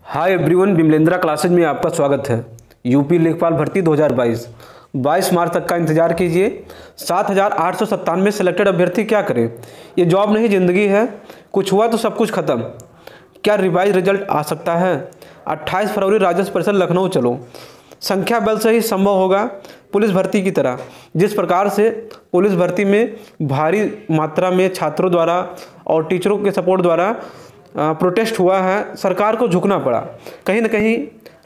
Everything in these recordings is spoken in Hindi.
हाय एवरीवन, बिमलेंद्रा क्लासेज में आपका स्वागत है। यूपी लेखपाल भर्ती 2022 22 मार्च तक का इंतजार कीजिए। 7,897 सेलेक्टेड अभ्यर्थी क्या करें? ये जॉब नहीं ज़िंदगी है, कुछ हुआ तो सब कुछ खत्म। क्या रिवाइज रिजल्ट आ सकता है? 28 फरवरी राजस्व परिषद लखनऊ चलो। संख्या बल से ही संभव होगा पुलिस भर्ती की तरह। जिस प्रकार से पुलिस भर्ती में भारी मात्रा में छात्रों द्वारा और टीचरों के सपोर्ट द्वारा प्रोटेस्ट हुआ है, सरकार को झुकना पड़ा। कहीं ना कहीं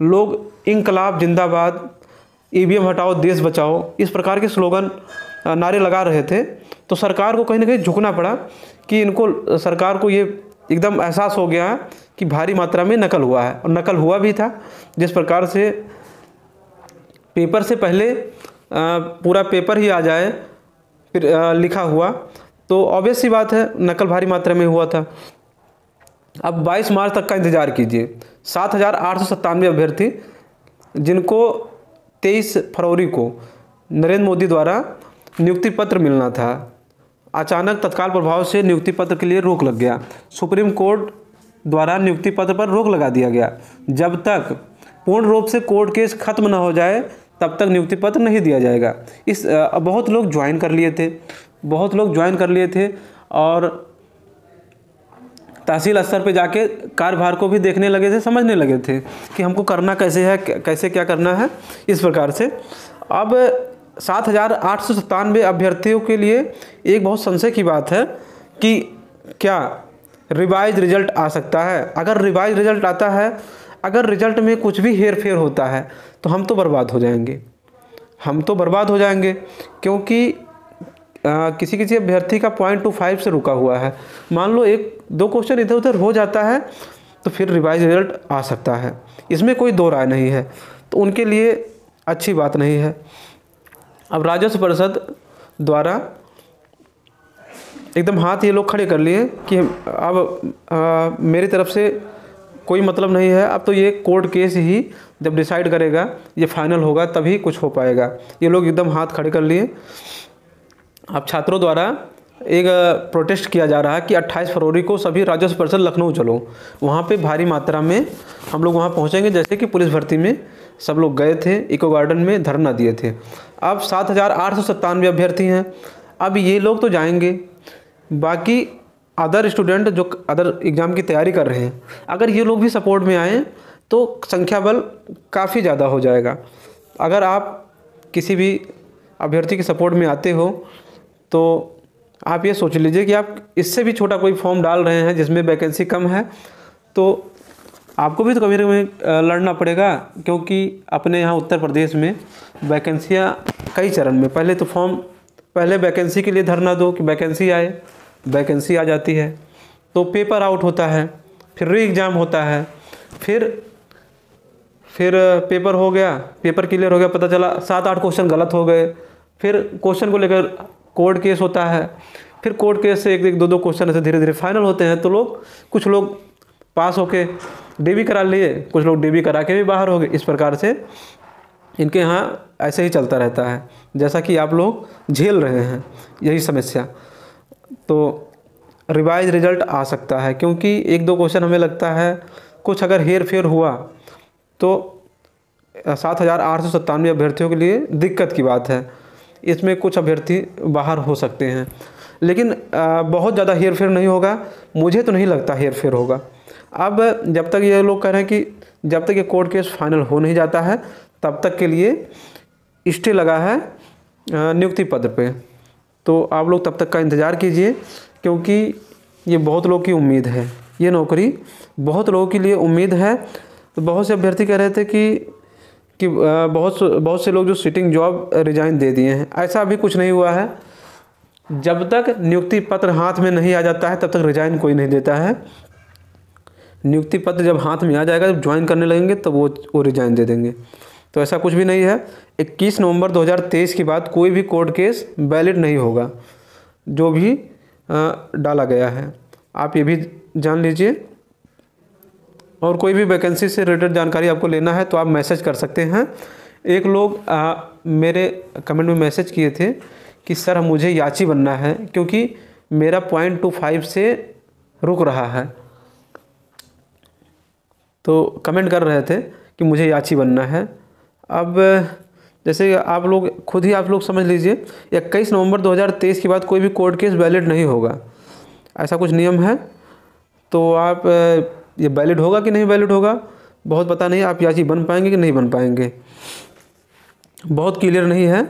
लोग इंकलाब जिंदाबाद, ईवीएम हटाओ देश बचाओ, इस प्रकार के स्लोगन नारे लगा रहे थे। तो सरकार को कहीं ना कहीं झुकना पड़ा कि इनको सरकार को ये एकदम एहसास हो गया कि भारी मात्रा में नकल हुआ है, और नकल हुआ भी था। जिस प्रकार से पेपर से पहले पूरा पेपर ही आ जाए फिर लिखा हुआ, तो ऑब्वियस सी बात है नकल भारी मात्रा में हुआ था। अब 22 मार्च तक का इंतजार कीजिए। 7,897 अभ्यर्थी जिनको 23 फरवरी को नरेंद्र मोदी द्वारा नियुक्ति पत्र मिलना था, अचानक तत्काल प्रभाव से नियुक्ति पत्र के लिए रोक लग गया। सुप्रीम कोर्ट द्वारा नियुक्ति पत्र पर रोक लगा दिया गया। जब तक पूर्ण रूप से कोर्ट केस खत्म न हो जाए तब तक नियुक्ति पत्र नहीं दिया जाएगा। बहुत लोग ज्वाइन कर लिए थे और तहसील स्तर पे जाके कार्यभार को भी देखने लगे थे, समझने लगे थे कि हमको करना कैसे है, कैसे क्या करना है। इस प्रकार से अब 7,897 अभ्यर्थियों के लिए एक बहुत संशय की बात है कि क्या रिवाइज रिजल्ट आ सकता है। अगर रिवाइज रिजल्ट आता है, अगर रिजल्ट में कुछ भी हेर फेर होता है तो हम तो बर्बाद हो जाएंगे, क्योंकि किसी किसी अभ्यर्थी का 0.25 से रुका हुआ है। मान लो 1-2 क्वेश्चन इधर उधर हो जाता है तो फिर रिवाइज रिजल्ट आ सकता है, इसमें कोई दो राय नहीं है। तो उनके लिए अच्छी बात नहीं है। अब राजस्व परिषद द्वारा एकदम हाथ ये लोग खड़े कर लिए कि अब मेरी तरफ से कोई मतलब नहीं है। अब तो ये कोर्ट केस ही जब डिसाइड करेगा, ये फाइनल होगा, तभी कुछ हो पाएगा। ये लोग एकदम हाथ खड़े कर लिए। अब छात्रों द्वारा एक प्रोटेस्ट किया जा रहा है कि 28 फरवरी को सभी राजस्व परिषद लखनऊ चलो। वहाँ पे भारी मात्रा में हम लोग वहाँ पहुँचेंगे, जैसे कि पुलिस भर्ती में सब लोग गए थे, इको गार्डन में धरना दिए थे। अब 7,897 अभ्यर्थी हैं। अब ये लोग तो जाएंगे, बाकी अदर स्टूडेंट जो अदर एग्ज़ाम की तैयारी कर रहे हैं, अगर ये लोग भी सपोर्ट में आएँ तो संख्या बल काफ़ी ज़्यादा हो जाएगा। अगर आप किसी भी अभ्यर्थी के सपोर्ट में आते हो तो आप ये सोच लीजिए कि आप इससे भी छोटा कोई फॉर्म डाल रहे हैं जिसमें वैकेंसी कम है, तो आपको भी तो कभी ना कभी लड़ना पड़ेगा, क्योंकि अपने यहाँ उत्तर प्रदेश में वैकेंसियाँ कई चरण में, पहले वैकेंसी के लिए धरना दो कि वैकेंसी आए, वैकेंसी आ जाती है तो पेपर आउट होता है, फिर री एग्ज़ाम होता है, फिर पेपर हो गया, पेपर क्लियर हो गया, पता चला 7-8 क्वेश्चन गलत हो गए, फिर क्वेश्चन को लेकर कोर्ट केस होता है, फिर कोर्ट केस से 1-1, 2-2 क्वेश्चन ऐसे धीरे धीरे फाइनल होते हैं। तो कुछ लोग पास होके डीबी करा लिए, कुछ लोग डीबी करा के भी बाहर हो गए। इस प्रकार से इनके यहाँ ऐसे ही चलता रहता है, जैसा कि आप लोग झेल रहे हैं यही समस्या। तो रिवाइज रिजल्ट आ सकता है, क्योंकि 1-2 क्वेश्चन हमें लगता है कुछ अगर हेर फेर हुआ तो 7,897 अभ्यर्थियों के लिए दिक्कत की बात है। इसमें कुछ अभ्यर्थी बाहर हो सकते हैं, लेकिन बहुत ज़्यादा हेर फेर नहीं होगा। मुझे तो नहीं लगता हेर फेर होगा। अब जब तक ये लोग कह रहे हैं कि जब तक ये कोर्ट केस फाइनल हो नहीं जाता है तब तक के लिए स्टे लगा है नियुक्ति पत्र पे। तो आप लोग तब तक का इंतज़ार कीजिए, क्योंकि ये बहुत लोगों की उम्मीद है, ये नौकरी बहुत लोगों के लिए उम्मीद है। तो बहुत से अभ्यर्थी कह रहे थे कि बहुत से लोग जो सिटिंग जॉब रिजाइन दे दिए हैं। ऐसा अभी कुछ नहीं हुआ है। जब तक नियुक्ति पत्र हाथ में नहीं आ जाता है तब तक रिजाइन कोई नहीं देता है। नियुक्ति पत्र जब हाथ में आ जाएगा, जब ज्वाइन करने लगेंगे तब वो रिजाइन दे देंगे। तो ऐसा कुछ भी नहीं है। 21 नवंबर 2023 के बाद कोई भी कोर्ट केस वैलिड नहीं होगा, जो भी डाला गया है। आप ये भी जान लीजिए। और कोई भी वैकेंसी से रिलेटेड जानकारी आपको लेना है तो आप मैसेज कर सकते हैं। एक लोग मेरे कमेंट में मैसेज किए थे कि सर मुझे याची बनना है, क्योंकि मेरा 0.25 से रुक रहा है। तो कमेंट कर रहे थे कि मुझे याची बनना है। अब जैसे आप लोग खुद ही आप लोग समझ लीजिए, 21 नवंबर 2023 के बाद कोई भी कोर्ट केस वैलिड नहीं होगा, ऐसा कुछ नियम है। तो आप ये वैलिड होगा कि नहीं वैलिड होगा बहुत पता नहीं, आप याची बन पाएंगे कि नहीं बन पाएंगे बहुत क्लियर नहीं है।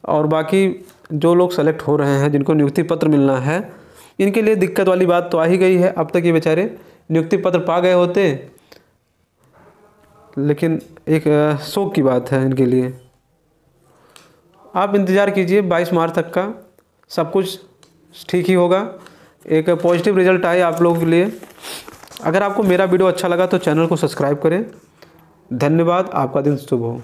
और बाकी जो लोग सेलेक्ट हो रहे हैं, जिनको नियुक्ति पत्र मिलना है, इनके लिए दिक्कत वाली बात तो आ ही गई है। अब तक ये बेचारे नियुक्ति पत्र पा गए होते, लेकिन एक शोक की बात है इनके लिए। आप इंतज़ार कीजिए 22 मार्च तक का, सब कुछ ठीक ही होगा, एक पॉजिटिव रिजल्ट आए आप लोगों के लिए। अगर आपको मेरा वीडियो अच्छा लगा तो चैनल को सब्सक्राइब करें। धन्यवाद, आपका दिन शुभ हो।